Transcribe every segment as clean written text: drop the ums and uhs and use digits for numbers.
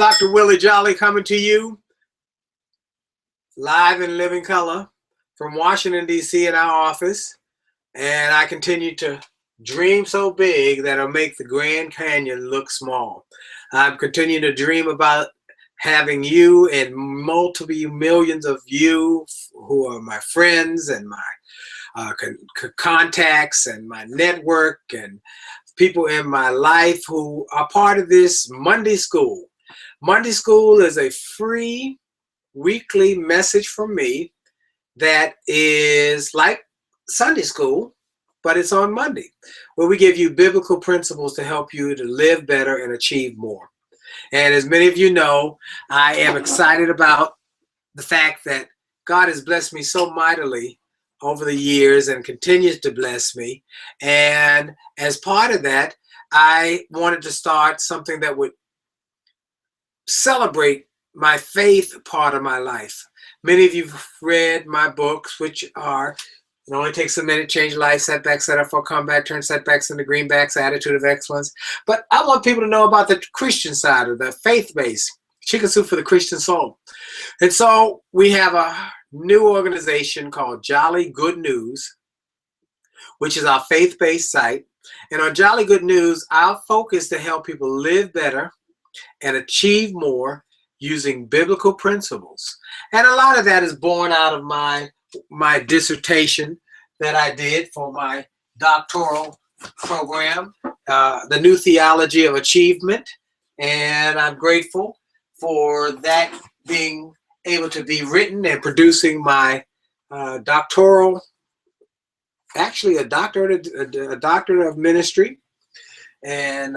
Dr. Willie Jolley coming to you live in living color from Washington, D.C. in our office. And I continue to dream so big that I'll make the Grand Canyon look small. I'm continuing to dream about having you and multiple millions of you who are my friends and my contacts and my network and people in my life who are part of this Monday School. Monday School is a free weekly message from me that is like Sunday School, but it's on Monday, where we give you biblical principles to help you to live better and achieve more. And as many of you know, I am excited about the fact that God has blessed me so mightily over the years and continues to bless me. And as part of that, I wanted to start something that would celebrate my faith part of my life. Many of you have read my books, which are It Only Takes a Minute, Change Life, Setbacks, Set Up for Comeback, Turn Setbacks into Greenbacks, Attitude of Excellence. But I want people to know about the Christian side of the faith base, Chicken Soup for the Christian Soul. And so we have a new organization called Jolly Good News, which is our faith-based site. And on Jolly Good News, our focus is to help people live better and achieve more using biblical principles. And a lot of that is born out of my dissertation that I did for my doctoral program, The New Theology of Achievement. And I'm grateful for that being able to be written and producing my doctoral, actually a doctorate of ministry. And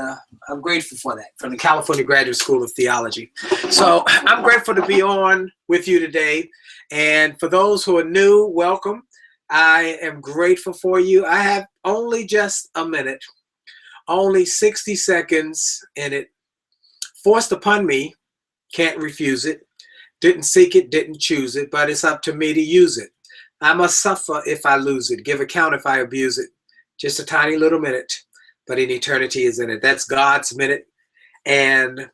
I'm grateful for that, from the California Graduate School of Theology. So I'm grateful to be on with you today. And for those who are new, welcome. I am grateful for you. I have only just a minute, only 60 seconds in it, forced upon me, can't refuse it, didn't seek it, didn't choose it, but it's up to me to use it. I must suffer if I lose it, give account if I abuse it. Just a tiny little minute, but an eternity is in it. That's God's minute. And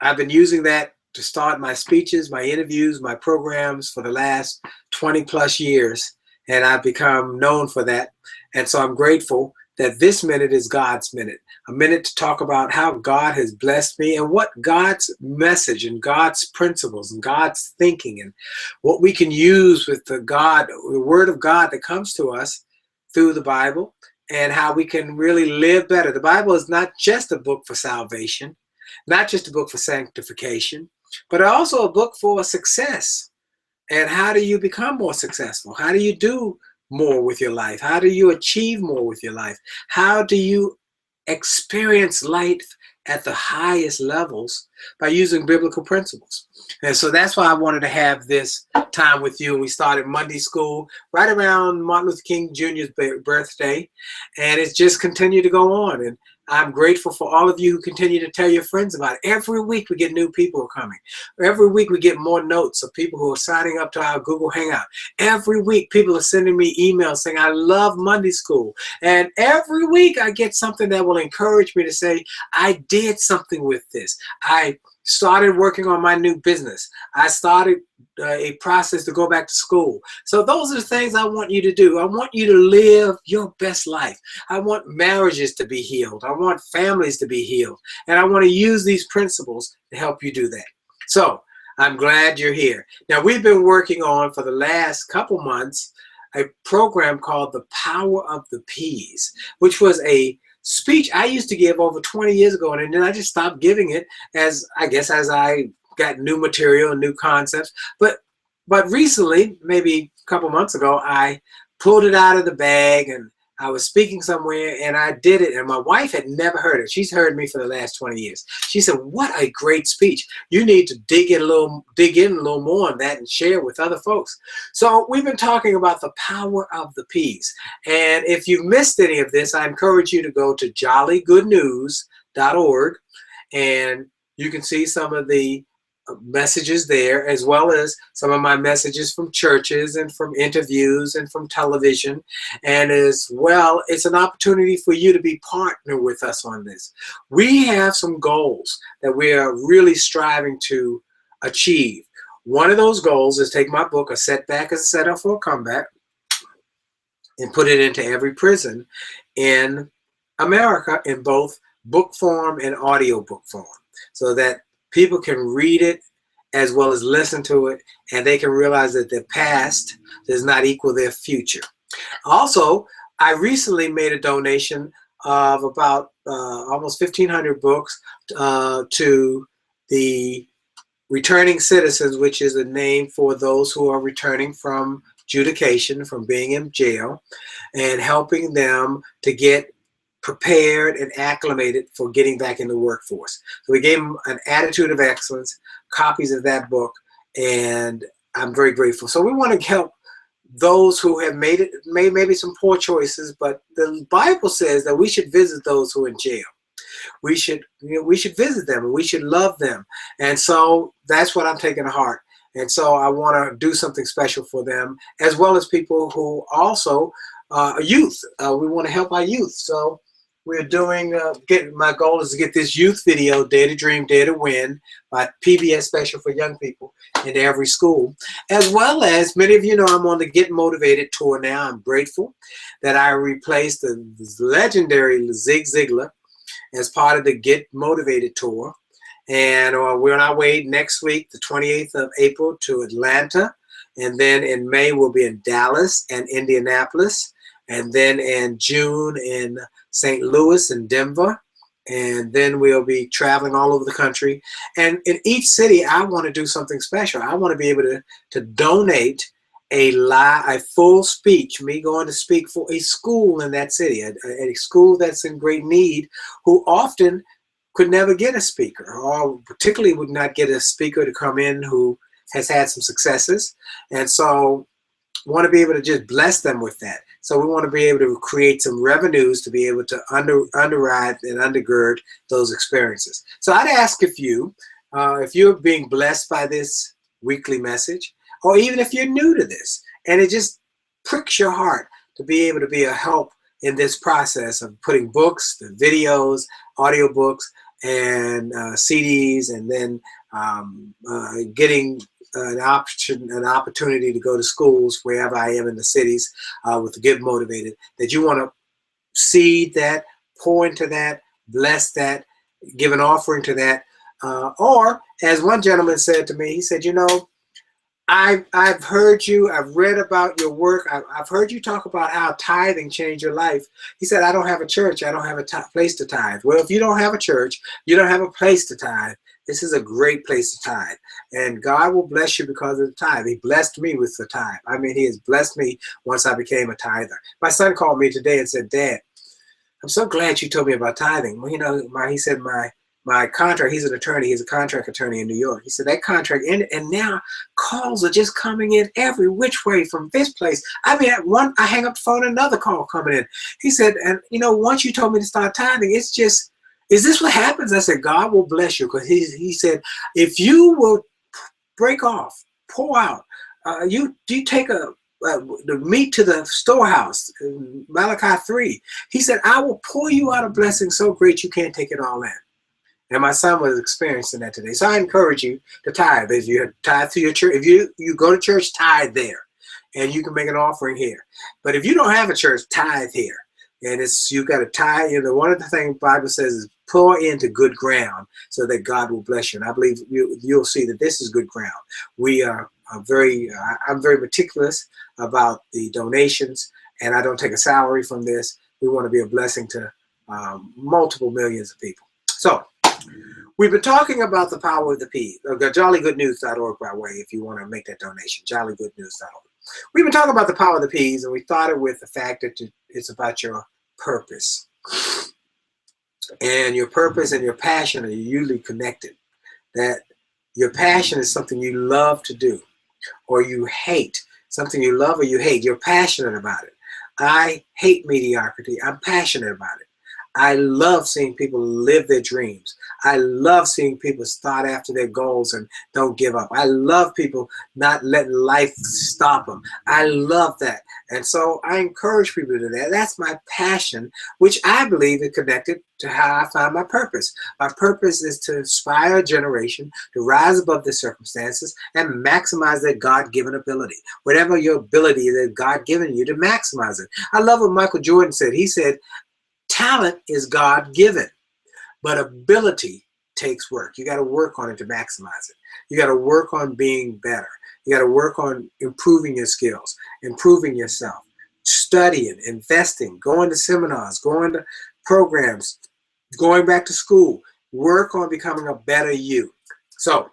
I've been using that to start my speeches, my interviews, my programs for the last 20 plus years. And I've become known for that. And so I'm grateful that this minute is God's minute, a minute to talk about how God has blessed me and what God's message and God's principles and God's thinking and what we can use with the word of God that comes to us through the Bible, and how we can really live better. The Bible is not just a book for salvation, not just a book for sanctification, but also a book for success. And how do you become more successful? How do you do more with your life? How do you achieve more with your life? How do you experience life at the highest levels by using biblical principles? And so that's why I wanted to have this time with you. And we started Monday School right around Martin Luther King Jr.'s birthday. And it's just continued to go on. And I'm grateful for all of you who continue to tell your friends about it. Every week we get new people coming. Every week we get more notes of people who are signing up to our Google Hangout. Every week people are sending me emails saying, I love Monday School. And every week I get something that will encourage me to say, I did something with this. I started working on my new business. I started a process to go back to school. So those are the things I want you to do. I want you to live your best life. I want marriages to be healed. I want families to be healed. And I want to use these principles to help you do that. So I'm glad you're here. Now, we've been working on, for the last couple months, a program called The Power of the P's, which was a speech I used to give over 20 years ago, and then I just stopped giving it as I got new material and new concepts. But recently, maybe a couple months ago, I pulled it out of the bag and I was speaking somewhere and I did it, and my wife had never heard it. She's heard me for the last 20 years. She said, what a great speech. You need to dig in a little more on that and share with other folks. So we've been talking about the power of the P's. And if you've missed any of this, I encourage you to go to jollygoodnews.org, and you can see some of the messages there, as well as some of my messages from churches and from interviews and from television. And as well, it's an opportunity for you to be partner with us on this. We have some goals that we are really striving to achieve. One of those goals is take my book, A Setback is a Setup for a Comeback, and put it into every prison in America in both book form and audio book form, so that people can read it as well as listen to it, and they can realize that their past does not equal their future. Also, I recently made a donation of about almost 1,500 books to the Returning Citizens, which is a name for those who are returning from adjudication, from being in jail, and helping them to get prepared and acclimated for getting back in the workforce. So we gave them an attitude of excellence, copies of that book, and I'm very grateful. So we want to help those who have made maybe some poor choices, but the Bible says that we should visit those who are in jail. We should visit them, and we should love them. And so that's what I'm taking to heart. And so I want to do something special for them, as well as people who also youth. We want to help our youth. So we're doing, my goal is to get this youth video, Dare to Dream, Dare to Win, my PBS special for young people into every school. As well as, many of you know, I'm on the Get Motivated tour now. I'm grateful that I replaced the legendary Zig Ziglar as part of the Get Motivated tour. And we're on our way next week, the 28th of April, to Atlanta. And then in May, we'll be in Dallas and Indianapolis. And then in June in St. Louis and Denver. And then we'll be traveling all over the country. And in each city, I want to do something special. I want to be able to donate a full speech, me going to speak for a school in that city, a school that's in great need, who often could never get a speaker, or particularly would not get a speaker to come in who has had some successes. And so want to be able to just bless them with that. So we want to be able to create some revenues to be able to underwrite and undergird those experiences. So I'd ask if you're being blessed by this weekly message, or even if you're new to this and it just pricks your heart to be able to be a help in this process of putting books, the videos, audiobooks, and CDs, and then getting an opportunity to go to schools wherever I am in the cities with Get Motivated, that you want to seed that, pour into that, bless that, give an offering to that. Or as one gentleman said to me, he said, you know, I've heard you, I've read about your work, I've heard you talk about how tithing changed your life. He said, I don't have a church, I don't have a place to tithe. Well, if you don't have a church, you don't have a place to tithe. This is a great place to tithe. And God will bless you because of the tithe. He blessed me with the tithe. I mean, he has blessed me once I became a tither. My son called me today and said, Dad, I'm so glad you told me about tithing. Well, you know, he said, my contract, he's an attorney, he's a contract attorney in New York. He said that contract ended, and now calls are just coming in every which way from this place. I mean, I hang up the phone, another call coming in. He said, and you know, once you told me to start tithing, it's just, is this what happens? I said, God will bless you, because he said, if you will break off, pour out, you take the meat to the storehouse, Malachi 3. He said, I will pour you out a blessing so great you can't take it all in. And my son was experiencing that today. So I encourage you to tithe. If you tithe to your church, if you go to church, tithe there. And you can make an offering here. But if you don't have a church, tithe here. And you got to tithe. You know, one of the things the Bible says is pour into good ground so that God will bless you. And I believe you'll see that this is good ground. I'm very meticulous about the donations, and I don't take a salary from this. We want to be a blessing to multiple millions of people. So we've been talking about the power of the P. JollyGoodNews.org, by the way, if you want to make that donation, JollyGoodNews.org. We've been talking about the power of the P's, and we started with the fact that it's about your purpose. And your purpose and your passion are usually connected. That your passion is something you love to do, or you hate. Something you love or you hate. You're passionate about it. I hate mediocrity. I'm passionate about it. I love seeing people live their dreams. I love seeing people start after their goals and don't give up. I love people not letting life stop them. I love that. And so I encourage people to do that. That's my passion, which I believe is connected to how I find my purpose. My purpose is to inspire a generation to rise above their circumstances and maximize their God-given ability. Whatever your ability that God given you, to maximize it. I love what Michael Jordan said. He said, talent is God-given, but ability takes work. You got to work on it to maximize it. You got to work on being better. You got to work on improving your skills, improving yourself, studying, investing, going to seminars, going to programs, going back to school. Work on becoming a better you. So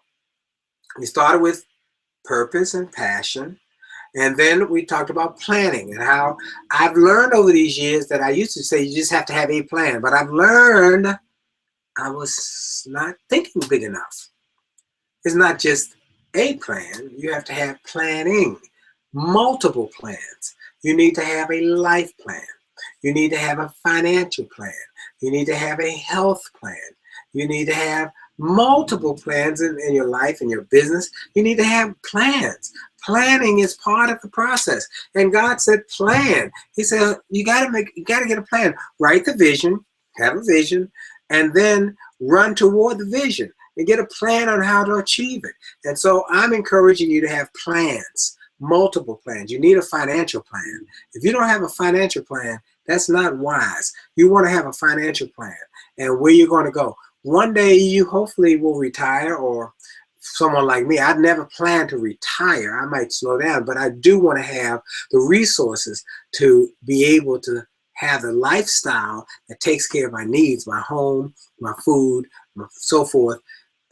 we started with purpose and passion. And then we talked about planning and how I've learned over these years that I used to say you just have to have a plan. But I've learned I was not thinking big enough. It's not just a plan. You have to have planning, multiple plans. You need to have a life plan. You need to have a financial plan. You need to have a health plan. You need to have multiple plans in your life, in your business. You need to have plans. Planning is part of the process. And God said plan. He said you got to get a plan. Write the vision, have a vision, and then run toward the vision and get a plan on how to achieve it. And so I'm encouraging you to have plans, multiple plans. You need a financial plan. If you don't have a financial plan, that's not wise. You want to have a financial plan and where you're going to go. One day you hopefully will retire, or someone like me, I'd never planned to retire. I might slow down, but I do want to have the resources to be able to have the lifestyle that takes care of my needs, my home, my food, so forth,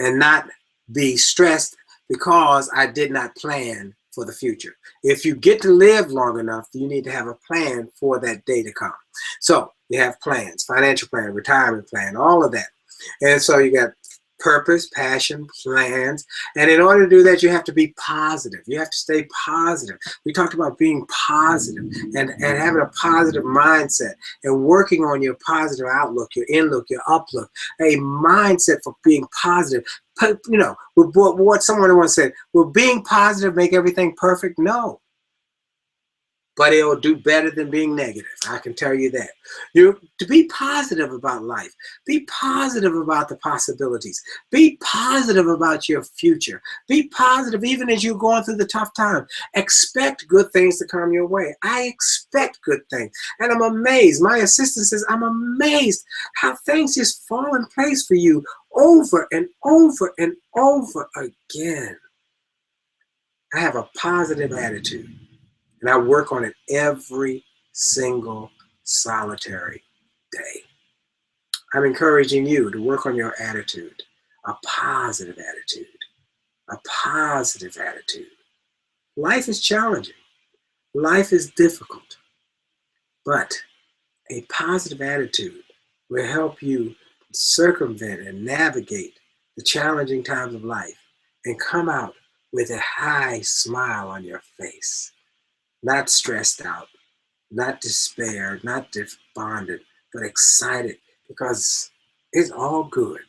and not be stressed because I did not plan for the future. If you get to live long enough, you need to have a plan for that day to come. So you have plans, financial plan, retirement plan, all of that. And so you got purpose, passion, plans. And in order to do that, you have to be positive. You have to stay positive. We talked about being positive and having a positive mindset and working on your positive outlook, your inlook, your uplook, a mindset for being positive. But, you know, what someone once said, will being positive make everything perfect? No. But it'll do better than being negative. I can tell you that. To be positive about life. Be positive about the possibilities. Be positive about your future. Be positive even as you're going through the tough time. Expect good things to come your way. I expect good things. And I'm amazed. My assistant says, I'm amazed how things just fall in place for you over and over and over again. I have a positive attitude. And I work on it every single solitary day. I'm encouraging you to work on your attitude, a positive attitude, a positive attitude. Life is challenging. Life is difficult. But a positive attitude will help you circumvent and navigate the challenging times of life and come out with a high smile on your face. Not stressed out, not despaired, not despondent, but excited because it's all good.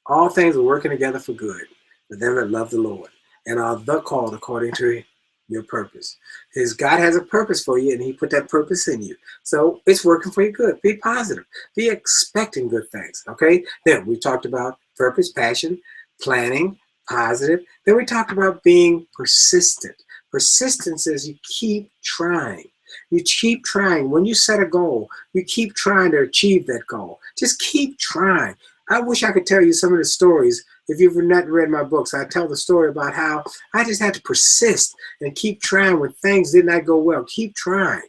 All things are working together for good for them that love the Lord and are the called according to your purpose. Because God has a purpose for you and he put that purpose in you. So it's working for your good. Be positive. Be expecting good things, okay? Then we talked about purpose, passion, planning, positive. Then we talked about being persistent. Persistence is you keep trying. You keep trying. When you set a goal, you keep trying to achieve that goal. Just keep trying. I wish I could tell you some of the stories. If you've not read my books, I tell the story about how I just had to persist and keep trying when things did not go well. Keep trying.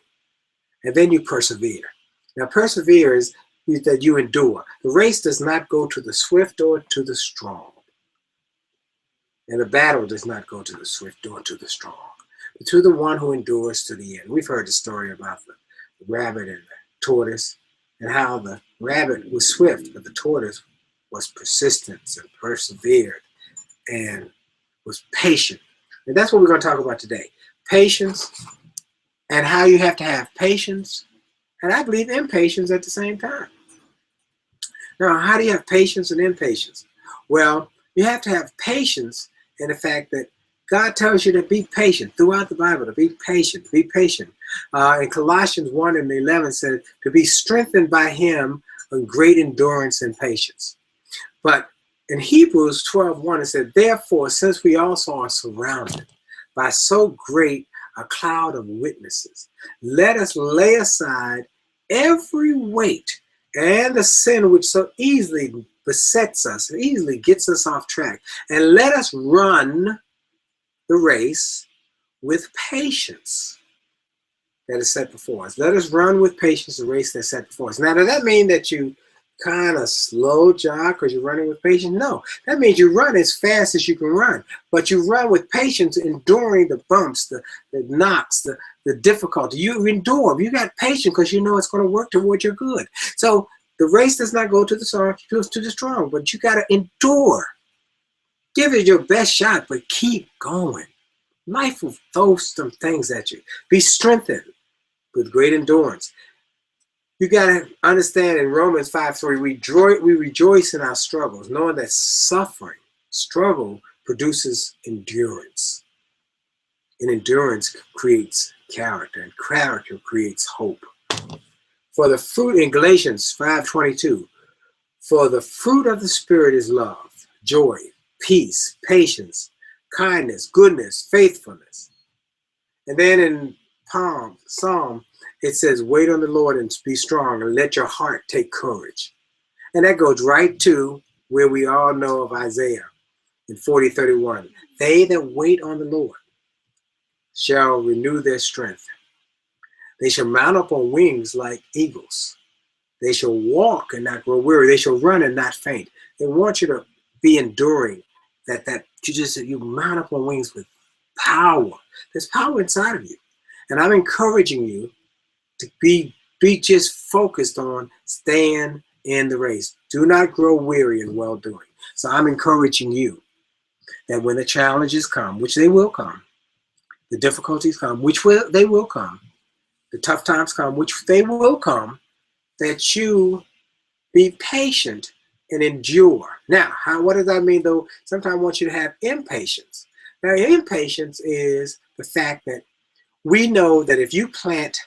And then you persevere. Now, persevere is that you endure. The race does not go to the swift or to the strong. And the battle does not go to the swift or to the strong, but to the one who endures to the end. We've heard the story about the rabbit and the tortoise and how the rabbit was swift, but the tortoise was persistent and persevered and was patient. And that's what we're going to talk about today. Patience and how you have to have patience and I believe impatience at the same time. Now, how do you have patience and impatience? Well, you have to have patience in the fact that God tells you to be patient throughout the Bible, to be patient, be patient. In Colossians 1 and 11 said to be strengthened by him in great endurance and patience. But in Hebrews 12:1 it said, therefore, since we also are surrounded by so great a cloud of witnesses, let us lay aside every weight and the sin which so easily besets us, and easily gets us off track, and let us run the race with patience that is set before us. Let us run with patience the race that's set before us. Now, does that mean that you kind of slow jog because you're running with patience? No, that means you run as fast as you can run, but you run with patience, enduring the bumps, the knocks, the difficulty. You endure. You got patience because you know it's going to work toward your good. So the race does not go to the strong, but you got to endure. Give it your best shot, but keep going. Life will throw some things at you. Be strengthened with great endurance. You got to understand in Romans 5:3, we rejoice in our struggles, knowing that struggle produces endurance. And endurance creates character, and character creates hope. For the fruit in Galatians 5:22, for the fruit of the Spirit is love, joy, peace, patience, kindness, goodness, faithfulness. And then in Psalm, it says, wait on the Lord and be strong and let your heart take courage. And that goes right to where we all know of Isaiah in 40:31. They that wait on the Lord shall renew their strength. They shall mount up on wings like eagles. They shall walk and not grow weary. They shall run and not faint. They want you to be enduring that you mount up on wings with power. There's power inside of you. And I'm encouraging you to be just focused on staying in the race. Do not grow weary in well-doing. So I'm encouraging you that when the challenges come, which they will come, the difficulties come, they will come, the tough times come, which they will come, that you be patient and endure. Now, what does that mean, though? Sometimes I want you to have impatience. Now, impatience is the fact that we know that if you plant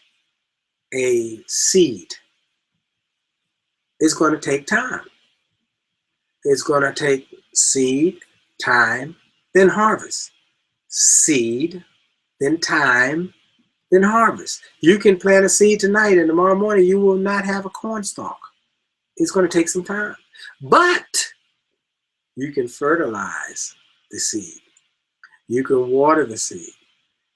a seed, it's going to take time. It's going to take seed, time, then harvest. Seed, then time, then harvest. You can plant a seed tonight and tomorrow morning you will not have a corn stalk. It's going to take some time. But you can fertilize the seed. You can water the seed.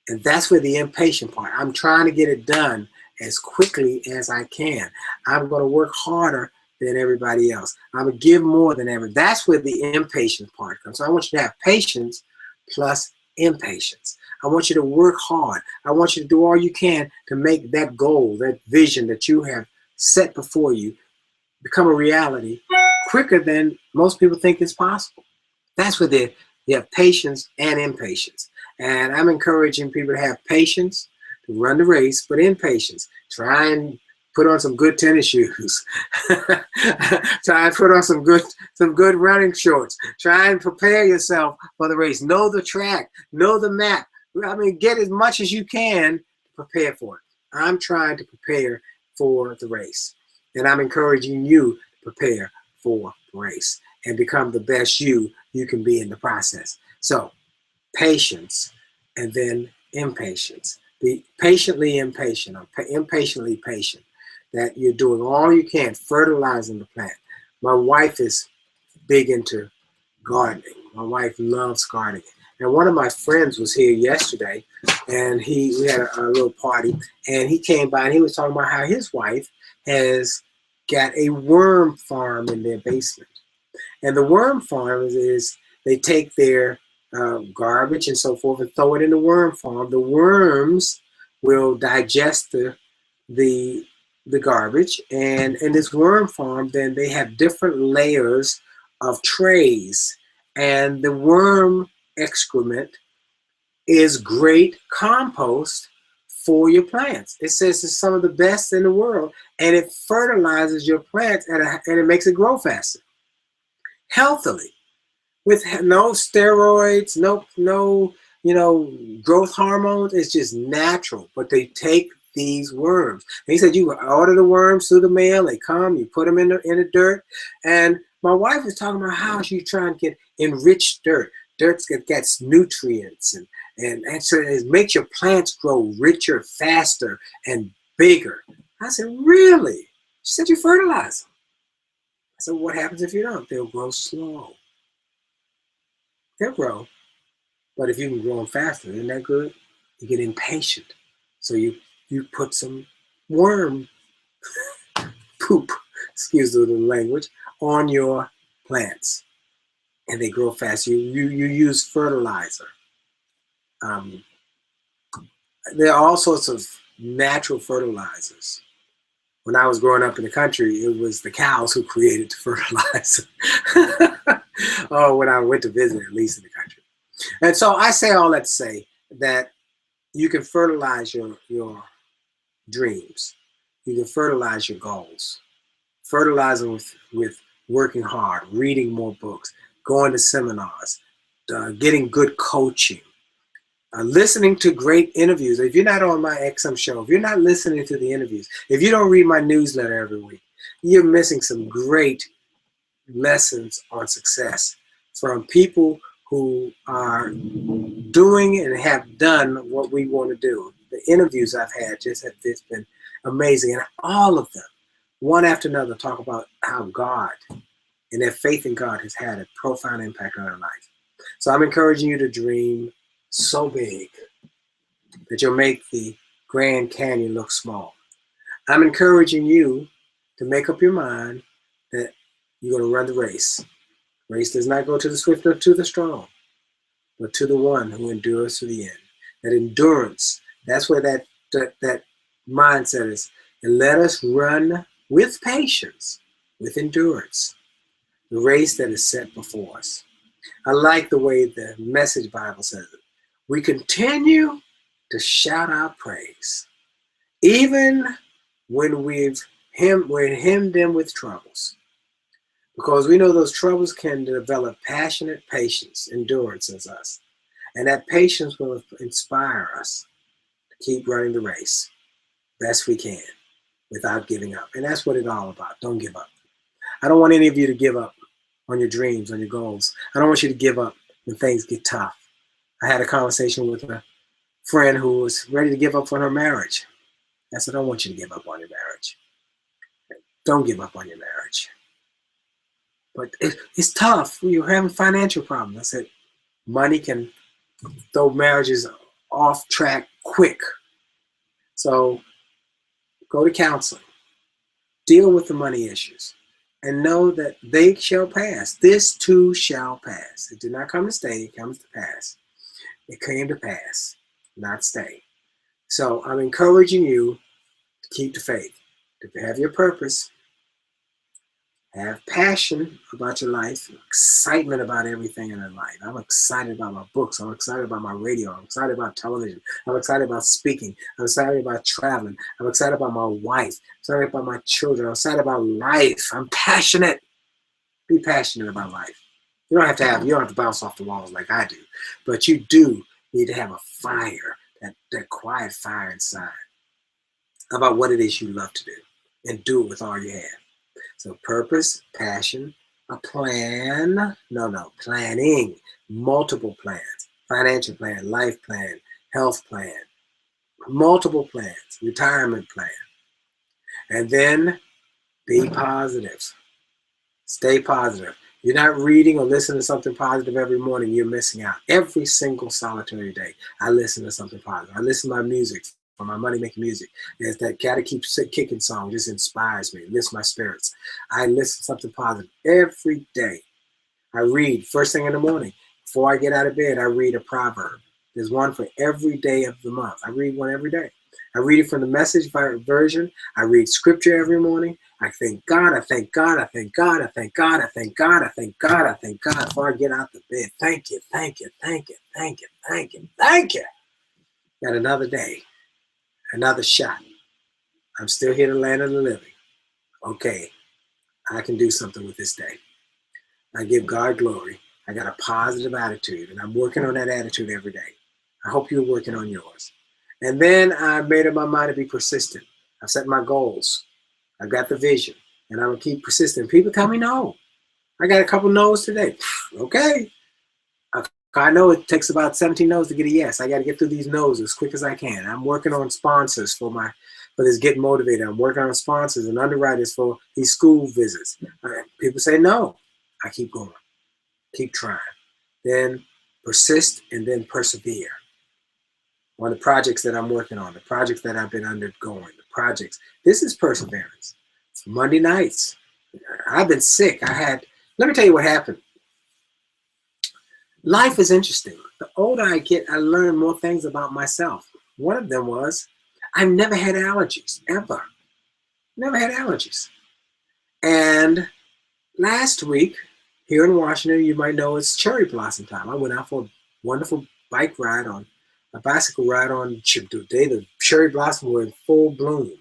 And that's where the impatient part. I'm trying to get it done as quickly as I can. I'm going to work harder than everybody else. I'm going to give more than ever. That's where the impatient part comes. So I want you to have patience plus impatience. I want you to work hard. I want you to do all you can to make that goal, that vision that you have set before you, become a reality quicker than most people think is possible. That's where you have patience and impatience. And I'm encouraging people to have patience, to run the race, but impatience. Try and put on some good tennis shoes. Try and put on some good running shorts. Try and prepare yourself for the race. Know the track. Know the map. I mean, get as much as you can to prepare for it. I'm trying to prepare for the race. And I'm encouraging you to prepare for the race and become the best you can be in the process. So, patience and then impatience. Be patiently impatient or impatiently patient. That you're doing all you can, fertilizing the plant. My wife is big into gardening. My wife loves gardening. And one of my friends was here yesterday, and we had a little party, and he came by and he was talking about how his wife has got a worm farm in their basement. And the worm farm is they take their garbage and so forth and throw it in the worm farm. The worms will digest the garbage, and in this worm farm, then they have different layers of trays, and the worm excrement is great compost for your plants. It says it's some of the best in the world, and it fertilizes your plants and it makes it grow faster, healthily, with no steroids, no growth hormones. It's just natural. But they take these worms. And he said you order the worms through the mail. They come, you put them in the dirt. And my wife was talking about how she's trying to get enriched dirt. Dirt gets nutrients and so it makes your plants grow richer, faster, and bigger. I said, really? She said, you fertilize them. I said, what happens if you don't? They'll grow slow. They'll grow. But if you can grow them faster, isn't that good? You get impatient. So you put some worm poop, excuse the language, on your plants. And they grow fast. You use fertilizer. There are all sorts of natural fertilizers. When I was growing up in the country, it was the cows who created the fertilizer. Or when I went to visit, at least in the country. And so I say all that to say that you can fertilize your dreams. You can fertilize your goals. Fertilize them with working hard, reading more books, going to seminars, getting good coaching, listening to great interviews. If you're not on my XM show, if you're not listening to the interviews, if you don't read my newsletter every week, you're missing some great lessons on success from people who are doing and have done what we want to do. The interviews I've had just have been amazing. And all of them, one after another, talk about how God and their faith in God has had a profound impact on their life. So I'm encouraging you to dream so big that you'll make the Grand Canyon look small. I'm encouraging you to make up your mind that you're going to run the race. Race does not go to the swift or to the strong, but to the one who endures to the end. That endurance, that's where that mindset is. And let us run with patience, with endurance, the race that is set before us. I like the way the Message Bible says it. We continue to shout our praise, even when we're hemmed in with troubles. Because we know those troubles can develop passionate patience, endurance in us. And that patience will inspire us to keep running the race best we can without giving up. And that's what it's all about. Don't give up. I don't want any of you to give up on your dreams, on your goals. I don't want you to give up when things get tough. I had a conversation with a friend who was ready to give up on her marriage. I said, I don't want you to give up on your marriage. Don't give up on your marriage. But it's tough. You're having financial problems. I said, money can throw marriages off track quick. So go to counseling. Deal with the money issues. And know that they shall pass. This too shall pass. It did not come to stay. It comes to pass. It came to pass, not stay. So I'm encouraging you to keep the faith, to have your purpose, have passion about your life, excitement about everything in your life. I'm excited about my books. I'm excited about my radio. I'm excited about television. I'm excited about speaking. I'm excited about traveling. I'm excited about my wife. I'm excited about my children. I'm excited about life. I'm passionate. Be passionate about life. You don't have to bounce off the walls like I do, but you do need to have a fire, that quiet fire inside about what it is you love to do, and do it with all you have. So purpose, passion, a plan, planning, multiple plans, financial plan, life plan, health plan, multiple plans, retirement plan. And then be positive. Stay positive. You're not reading or listening to something positive every morning, you're missing out. Every single solitary day, I listen to something positive. I listen to my music, for my money-making music. There's that Gotta Keep Kicking song, just inspires me, lifts my spirits. I listen to something positive every day. I read first thing in the morning. Before I get out of bed, I read a proverb. There's one for every day of the month. I read one every day. I read it from the Message version. I read scripture every morning. I thank God, I thank God, I thank God, I thank God, I thank God, I thank God, I thank God before I get out the bed. Thank you, thank you, thank you, thank you, thank you, thank you. Got another day. Another shot. I'm still here to land of the living. Okay, I can do something with this day. I give God glory. I got a positive attitude, and I'm working on that attitude every day. I hope you're working on yours. And then I made up my mind to be persistent. I've set my goals. I got the vision, and I'm going to keep persisting. People tell me no. I got a couple no's today. Okay. I know it takes about 17 no's to get a yes. I got to get through these no's as quick as I can. I'm working on sponsors for this Getting Motivated. I'm working on sponsors and underwriters for these school visits. People say no. I keep going. Keep trying. Then persist and then persevere. On the projects that I'm working on, the projects that I've been undergoing, the projects. This is perseverance. It's Monday nights. I've been sick. Let me tell you what happened. Life is interesting. The older I get, I learn more things about myself. One of them was I've never had allergies, ever. Never had allergies. And last week, here in Washington, you might know it's cherry blossom time. I went out for a wonderful bicycle ride on the day the cherry blossom were in full bloom.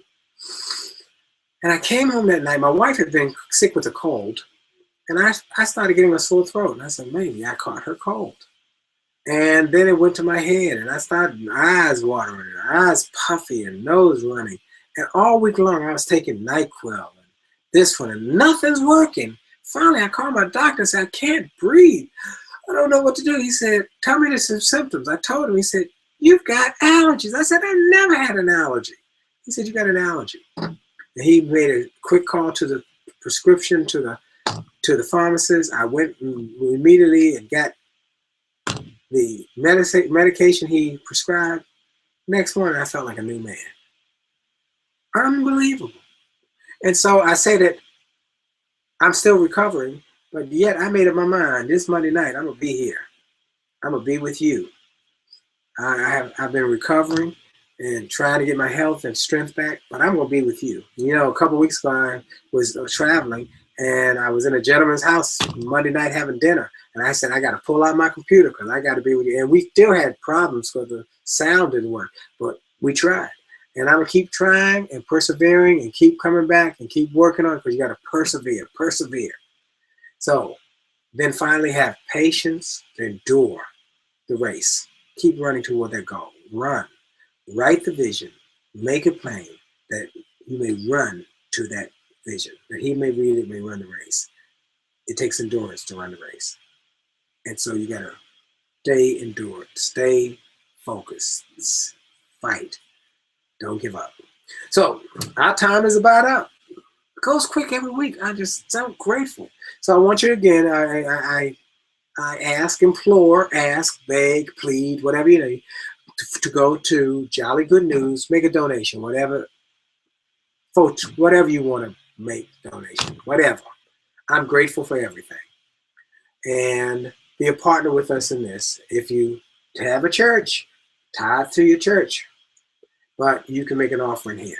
And I came home that night. My wife had been sick with a cold. And I started getting a sore throat. And I said, maybe I caught her cold. And then it went to my head. And I started eyes watering, eyes puffy, and nose running. And all week long, I was taking NyQuil and this one. And nothing's working. Finally, I called my doctor and said, I can't breathe. I don't know what to do. He said, tell me the symptoms. I told him. He said, you've got allergies. I said, I never had an allergy. He said, you got an allergy. And he made a quick call to the prescription to the pharmacist. I went immediately and got the medication he prescribed. Next morning, I felt like a new man. Unbelievable. And so I say that I'm still recovering, but yet I made up my mind. This Monday night, I'm going to be here. I'm going to be with you. I've been recovering and trying to get my health and strength back, but I'm going to be with you. You know, a couple of weeks ago, I was traveling, and I was in a gentleman's house Monday night having dinner. And I said, I got to pull out my computer because I got to be with you. And we still had problems because the sound didn't work, but we tried. And I'm going to keep trying and persevering and keep coming back and keep working on it because you got to persevere. So then finally have patience to endure the race. Keep running toward that goal. Run. Write the vision. Make it plain that you may run to that vision, that he may read it, may run the race. It takes endurance to run the race. And so you got to stay endured, stay focused, fight. Don't give up. So our time is about up. It goes quick every week. I just so grateful. So I want you again, I ask, implore, ask, beg, plead, whatever you need, to go to Jolly Good News, make a donation, whatever you want to make donation, whatever. I'm grateful for everything. And be a partner with us in this. If you have a church, tithe to your church, but you can make an offering here.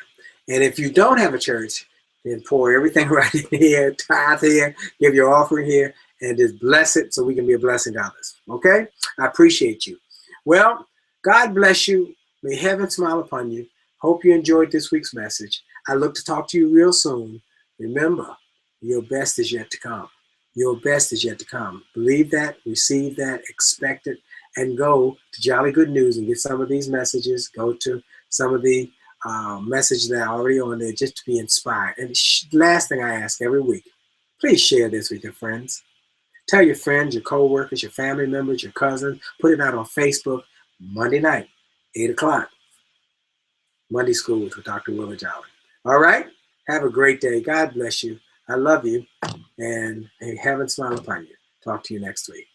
And if you don't have a church, then pour everything right in here, tithe here, give your offering here, and just bless it so we can be a blessing to others. Okay? I appreciate you. Well, God bless you. May heaven smile upon you. Hope you enjoyed this week's message. I look to talk to you real soon. Remember, your best is yet to come. Your best is yet to come. Believe that, receive that, expect it, and go to Jolly Good News and get some of these messages. Go to some of the messages that are already on there just to be inspired. And last thing I ask every week, please share this with your friends. Tell your friends, your co-workers, your family members, your cousins. Put it out on Facebook Monday night, 8 o'clock. Monday School with Dr. Willie Jolley. All right? Have a great day. God bless you. I love you. And may heaven smile upon you. Talk to you next week.